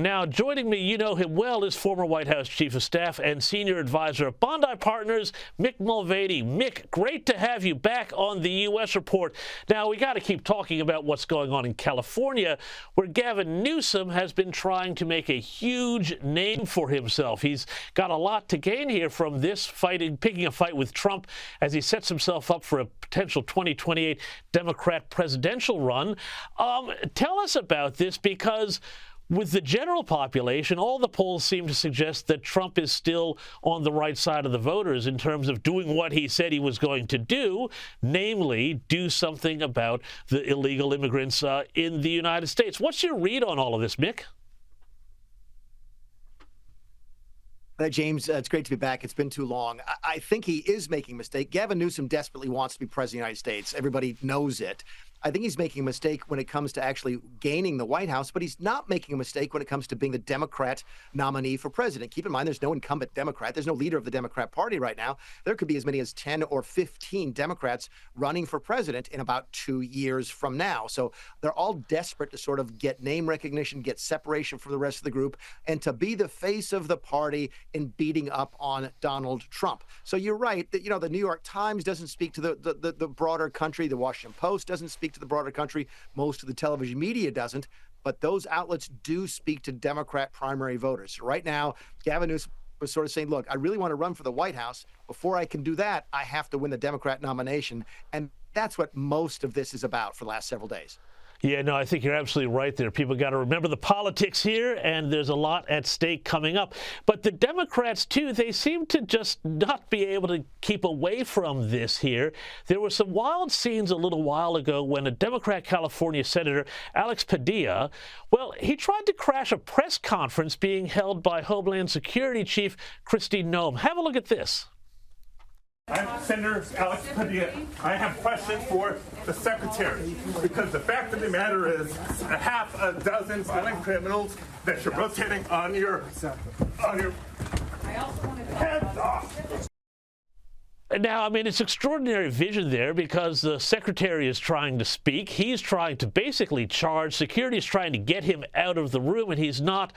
Now, joining me, you know him well, is former White House Chief of Staff and Senior Advisor of Bondi Partners, Mick Mulvaney. Mick, great to have you back on the U.S. Report. Now, we got to keep talking about what's going on in California, where Gavin Newsom has been trying to make a huge name for himself. He's got a lot to gain here from this fighting, picking a fight with Trump as he sets himself up for a potential 2028 Democrat presidential run. Tell us about this, because with the general population, all the polls seem to suggest that Trump is still on the right side of the voters in terms of doing what he said he was going to do, namely do something about the illegal immigrants in the United States. What's your read on all of this, Mick? James, it's great to be back. It's been too long. I think he is making a mistake. Gavin Newsom desperately wants to be president of the United States. Everybody knows it. I think he's making a mistake when it comes to actually gaining the White House, but he's not making a mistake when it comes to being the Democrat nominee for president. Keep in mind, there's no incumbent Democrat. There's no leader of the Democrat Party right now. There could be as many as 10 or 15 Democrats running for president in about 2 years from now. So they're all desperate to sort of get name recognition, get separation from the rest of the group, and to be the face of the party in beating up on Donald Trump. So you're right that, the New York Times doesn't speak to the broader country. The Washington Post doesn't speak to the broader country. Most of the television media doesn't, but those outlets do speak to Democrat primary voters. Right now, Gavin Newsom was sort of saying, look, I really want to run for the White House. Before I can do that, I have to win the Democrat nomination. And that's what most of this is about for the last several days. Yeah, no, I think you're absolutely right there. People got to remember the politics here, and there's a lot at stake coming up. But the Democrats, too, they seem to just not be able to keep away from this here. There were some wild scenes a little while ago when a Democrat California Senator, Alex Padilla, well, he tried to crash a press conference being held by Homeland Security Chief Kristi Noem. Have a look at this. I'm Senator Alex Padilla. I have questions for the Secretary, because the fact of the matter is a half a dozen violent criminals that you're rotating on your heads off. Now, I mean, it's extraordinary vision there, because the secretary is trying to speak. He's trying to basically charge. Security is trying to get him out of the room, and he's not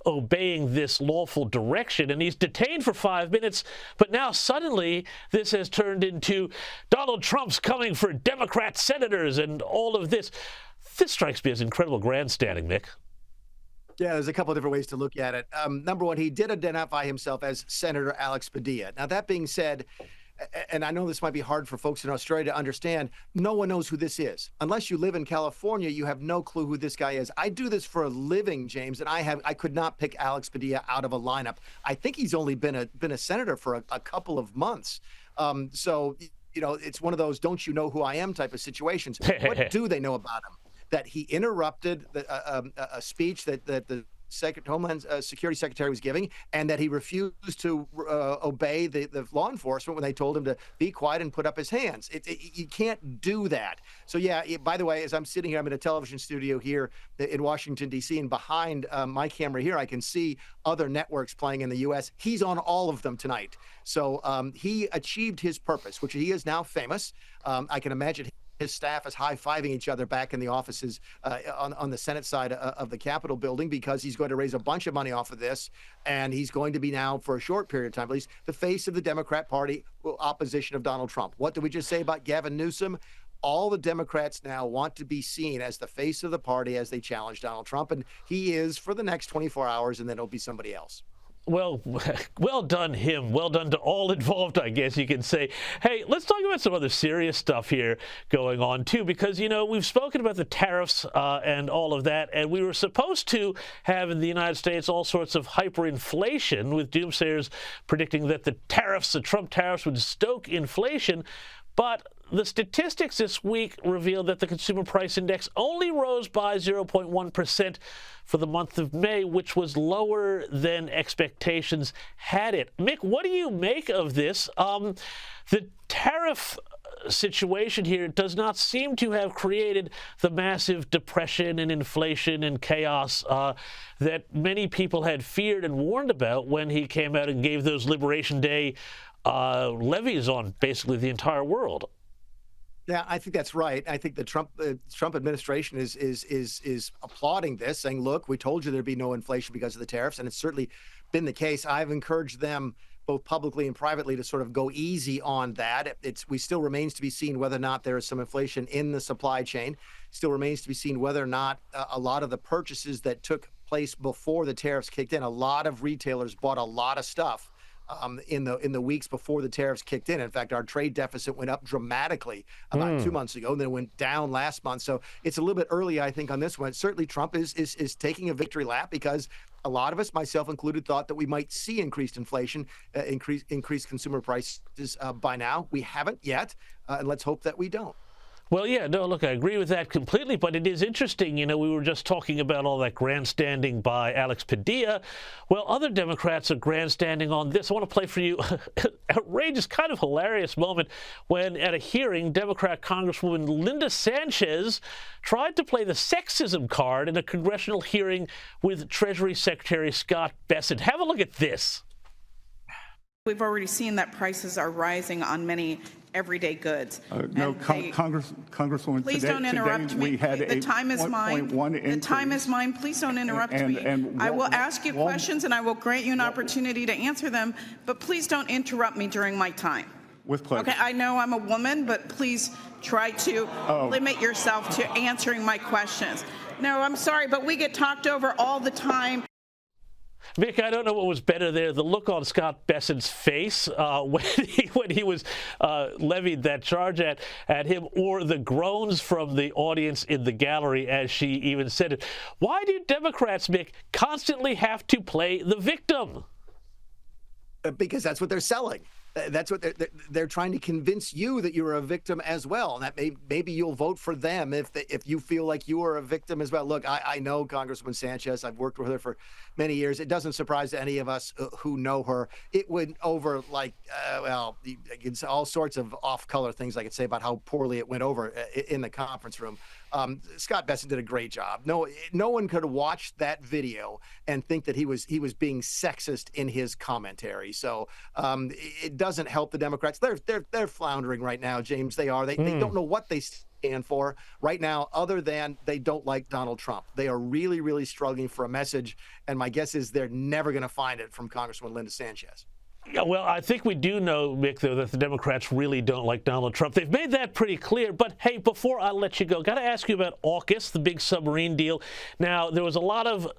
obeying this lawful direction, and he's detained for 5 minutes. But now suddenly this has turned into Donald Trump's coming for Democrat senators and all of this. This strikes me as incredible grandstanding, Mick. Yeah, there's a couple of different ways to look at it. Number one, he did identify himself as Senator Alex Padilla. Now, that being said, and I know this might be hard for folks in Australia to understand, no one knows who this is. Unless you live in California, you have no clue who this guy is. I do this for a living, James, and I could not pick Alex Padilla out of a lineup. I think he's only been a senator for a couple of months. So, it's one of those don't you know who I am type of situations. What do they know about him? That he interrupted a speech that the Homeland Security Secretary was giving, and that he refused to obey the law enforcement when they told him to be quiet and put up his hands. You can't do that. So, yeah, by the way, as I'm sitting here, I'm in a television studio here in Washington, D.C., and behind my camera here, I can see other networks playing in the U.S. He's on all of them tonight. So he achieved his purpose, which he is now famous. I can imagine his staff is high-fiving each other back in the offices on the Senate side of the Capitol building, because he's going to raise a bunch of money off of this, and he's going to be now, for a short period of time at least, the face of the Democrat Party opposition of Donald Trump. What did we just say about Gavin Newsom? All the Democrats now want to be seen as the face of the party as they challenge Donald Trump, and he is for the next 24 hours, and then it'll be somebody else. Well, well done him. Well done to all involved, I guess you can say. Hey, let's talk about some other serious stuff here going on, too, because, we've spoken about the tariffs and all of that, and we were supposed to have in the United States all sorts of hyperinflation, with doomsayers predicting that the Trump tariffs would stoke inflation. But the statistics this week revealed that the Consumer Price Index only rose by 0.1% for the month of May, which was lower than expectations had it. Mick, what do you make of this? The tariff situation here does not seem to have created the massive depression and inflation and chaos that many people had feared and warned about when he came out and gave those Liberation Day levies on basically the entire world. Yeah, I think that's right. I think the Trump administration is applauding this, saying, "Look, we told you there'd be no inflation because of the tariffs," and it's certainly been the case. I've encouraged them both publicly and privately to sort of go easy on that. We still remains to be seen whether or not there is some inflation in the supply chain. Still remains to be seen whether or not a lot of the purchases that took place before the tariffs kicked in, a lot of retailers bought a lot of stuff in the weeks before the tariffs kicked in. In fact, our trade deficit went up dramatically about 2 months ago, and then it went down last month. So it's a little bit early, I think, on this one. Certainly, Trump is taking a victory lap because a lot of us, myself included, thought that we might see increased inflation, increased consumer prices by now. We haven't yet, and let's hope that we don't. Well, yeah, no, look, I agree with that completely, but it is interesting. You know, we were just talking about all that grandstanding by Alex Padilla. Well, other Democrats are grandstanding on this. I want to play for you an outrageous, kind of hilarious moment when, at a hearing, Democrat Congresswoman Linda Sanchez tried to play the sexism card in a congressional hearing with Treasury Secretary Scott Bessent. Have a look at this. We've already seen that prices are rising on many everyday goods. Congresswoman, please don't interrupt me. We had the time is mine. The time is mine. Please don't interrupt me. I will ask you questions and I will grant you an opportunity to answer them, but please don't interrupt me during my time. With pleasure. Okay, I know I'm a woman, but please try to limit yourself to answering my questions. No, I'm sorry, but we get talked over all the time. Mick, I don't know what was better there, the look on Scott Bessent's face when he was levied that charge at him, or the groans from the audience in the gallery as she even said it. Why do Democrats, Mick, constantly have to play the victim? Because that's what they're selling. That's what they're trying to convince you that you're a victim as well, and that maybe you'll vote for them if you feel like you are a victim as well. Look, I know Congresswoman Sanchez. I've worked with her for many years. It doesn't surprise any of us who know her. It went over like it's all sorts of off-color things I could say about how poorly it went over in the conference room. Scott Bessent did a great job. No one could watch that video and think that he was being sexist in his commentary. So it doesn't help the Democrats. They're floundering right now, James. They are. They don't know what they stand for right now, other than they don't like Donald Trump. They are really, really struggling for a message, and my guess is they're never going to find it from Congresswoman Linda Sanchez. Yeah, well, I think we do know, Mick, though, that the Democrats really don't like Donald Trump. They've made that pretty clear. But, hey, before I let you go, got to ask you about AUKUS, the big submarine deal. Now, there was a lot of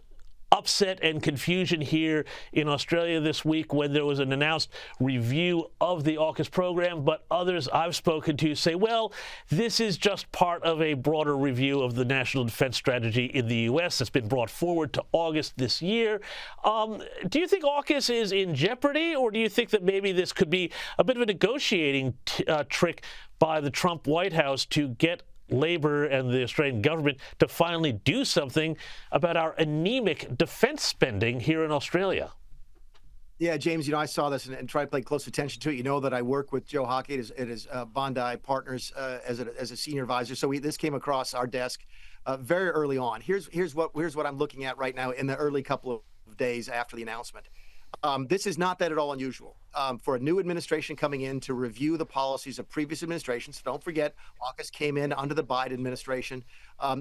upset and confusion here in Australia this week when there was an announced review of the AUKUS program, but others I've spoken to say, well, this is just part of a broader review of the national defense strategy in the U.S. that's been brought forward to August this year. Do you think AUKUS is in jeopardy, or do you think that maybe this could be a bit of a negotiating trick by the Trump White House to get Labor and the Australian government to finally do something about our anemic defense spending here in Australia? Yeah, James, I saw this and tried to pay close attention to it. You know that I work with Joe Hockey at his Bondi Partners as a senior advisor. So this came across our desk very early on. Here's what I'm looking at right now in the early couple of days after the announcement. This is not that at all unusual for a new administration coming in to review the policies of previous administrations. Don't forget, AUKUS came in under the Biden administration.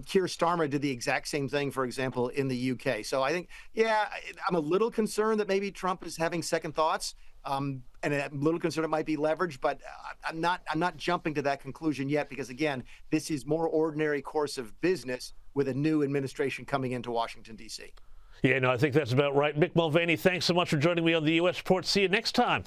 Keir Starmer did the exact same thing, for example, in the UK. So I think, I'm a little concerned that maybe Trump is having second thoughts, and a little concerned it might be leverage. But I'm not jumping to that conclusion yet, because again, this is more ordinary course of business with a new administration coming into Washington, D.C. Yeah, no, I think that's about right. Mick Mulvaney, thanks so much for joining me on the U.S. Report. See you next time.